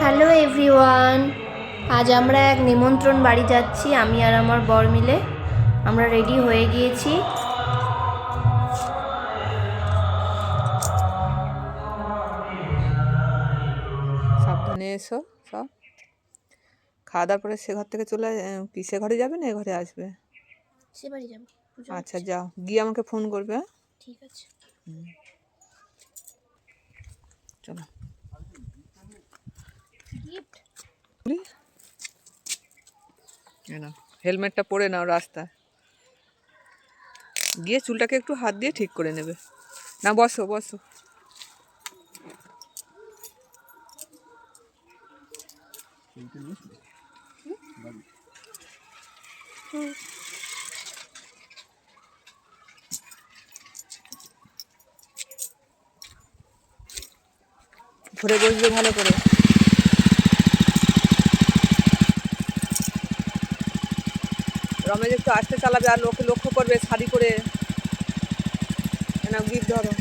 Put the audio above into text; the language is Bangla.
হ্যালো এভরিওয়ান, আজ আমরা এক নিমন্ত্রণ বাড়ি যাচ্ছি। আমি আর আমার বর মিলে আমরা রেডি হয়ে গিয়েছি। সাবধানে এসো সব। খাওয়া দাওয়ার পরে সে ঘর থেকে চলে কি সে ঘরে যাবে না এ ঘরে আসবে? সে বাড়ি যাবো। আচ্ছা যাও, গিয়ে আমাকে ফোন করবে। ঠিক আছে। চলো। হেলমেটটা পরে নাও, রাস্তায় গিয়ে চুলটাকে একটু হাত দিয়ে ঠিক করে নেবে। না বসো বসো। ধরে বসবে ভালো করে। রমেশ একটু আস্তে চালাবে আর লোকে লক্ষ্য করবে শাড়ি করে। গিফট ধরো।